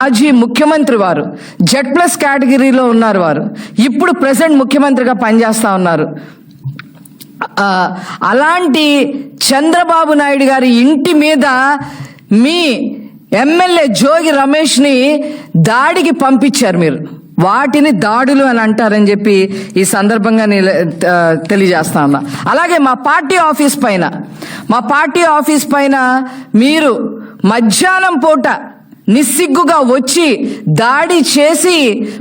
మాజీ ముఖ్యమంత్రి వారు Z+ కేటగిరీలో ఉన్నారు. వారు ఇప్పుడు ప్రెసెంట్ ముఖ్యమంత్రిగా పనిచేస్తా ఉన్నారు. అలాంటి చంద్రబాబు నాయుడు గారి ఇంటి మీద మీ ఎమ్మెల్యే జోగి రమేష్ని దాడికి పంపించారు. మీరు వాటిని దాడులు అని అంటారని చెప్పి ఈ సందర్భంగా తెలియజేస్తా ఉన్నా. అలాగే మా పార్టీ ఆఫీస్ పైన మీరు మధ్యాహ్నం పూట నిస్సిగ్గుగా వచ్చి దాడి చేసి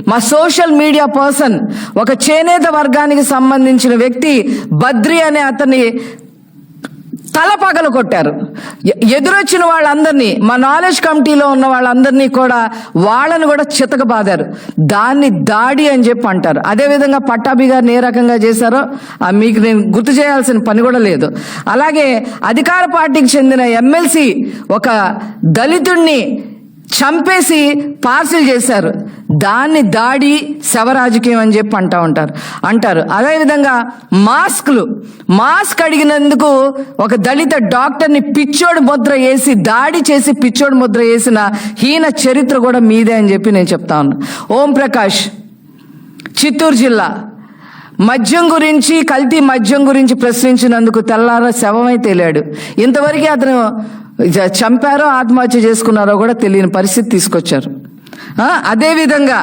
మా సోషల్ మీడియా పర్సన్, ఒక చేనేత వర్గానికి సంబంధించిన వ్యక్తి బద్రి అనే అతన్ని తల పగలు కొట్టారు. ఎదురొచ్చిన వాళ్ళందరినీ, మా నాలెడ్జ్ కమిటీలో ఉన్న వాళ్ళందరినీ కూడా వాళ్ళని కూడా చితకబాదారు. దాన్ని దాడి అని చెప్పి అంటారు. అదేవిధంగా పట్టాభి గారిని ఏ రకంగా చేశారో మీకు నేను గుర్తు చేయాల్సిన పని కూడా లేదు. అలాగే అధికార పార్టీకి చెందిన ఎమ్మెల్సీ ఒక దళితుణ్ణి చంపేసి పార్సిల్ చేశారు. దాన్ని దాడి, శవ రాజకీయం అని చెప్పి అంటారు. అదేవిధంగా మాస్క్ అడిగినందుకు ఒక దళిత డాక్టర్ని పిచ్చోడు ముద్ర వేసి దాడి చేసి పిచ్చోడు ముద్ర వేసిన హీన చరిత్ర కూడా మీదే అని చెప్పి నేను చెప్తా ఉన్నా. ఓం ప్రకాష్, చిత్తూరు జిల్లా, కల్తీ మద్యం గురించి ప్రశ్నించినందుకు తెల్లార శవమై తేలాడు. ఇంతవరకు అతను చంపారో ఆత్మహత్య చేసుకున్నారో కూడా తెలియని పరిస్థితి తీసుకొచ్చారు. అదేవిధంగా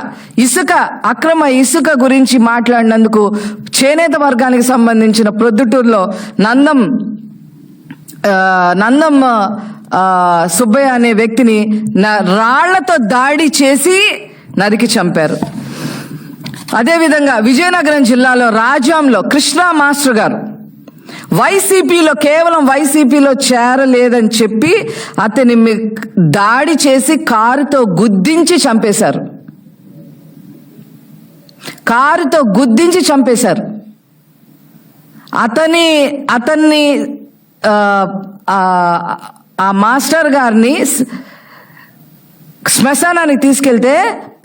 అక్రమ ఇసుక గురించి మాట్లాడినందుకు చేనేత వర్గానికి సంబంధించిన ప్రొద్దుటూరులో నందం సుబ్బయ్య అనే వ్యక్తిని రాళ్లతో దాడి చేసి నరికి చంపారు. అదేవిధంగా విజయనగరం జిల్లాలో రాజాంలో కృష్ణ మాస్టర్ గారు కేవలం వైసీపీలో చేరలేదని చెప్పి అతని దాడి చేసి కారుతో గుద్దించి చంపేశారు. అతన్ని ఆ మాస్టర్ గారిని శ్మశానానికి తీసుకెళ్తే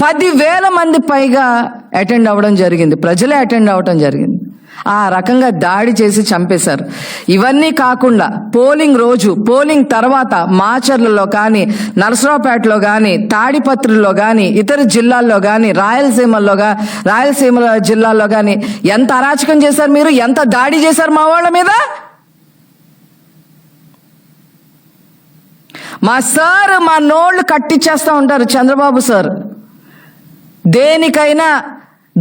10,000 మంది పైగా అటెండ్ అవ్వడం జరిగింది. ప్రజలే అటెండ్ అవ్వడం జరిగింది. ఆ రకంగా దాడి చేసి చంపేశారు. ఇవన్నీ కాకుండా పోలింగ్ తర్వాత మాచర్లలో కానీ, నరసరావుపేటలో కానీ, తాడిపత్రిలో కానీ, ఇతర జిల్లాల్లో కానీ, రాయలసీమ జిల్లాల్లో కానీ ఎంత అరాచకం చేశారు మీరు, ఎంత దాడి చేశారు మా వాళ్ళ మీద. మా నోళ్ళు కట్టిచ్చేస్తూ ఉంటారు చంద్రబాబు సార్. దేనికైనా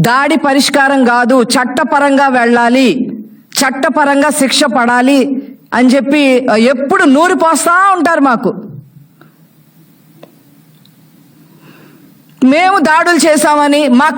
దాడి పరిష్కారం కాదు, చట్టపరంగా వెళ్ళాలి, చట్టపరంగా శిక్ష పడాలి అని చెప్పి ఎప్పుడు నూరిపోస్తా ఉంటారు మాకు. మేము దాడులు చేశామని మా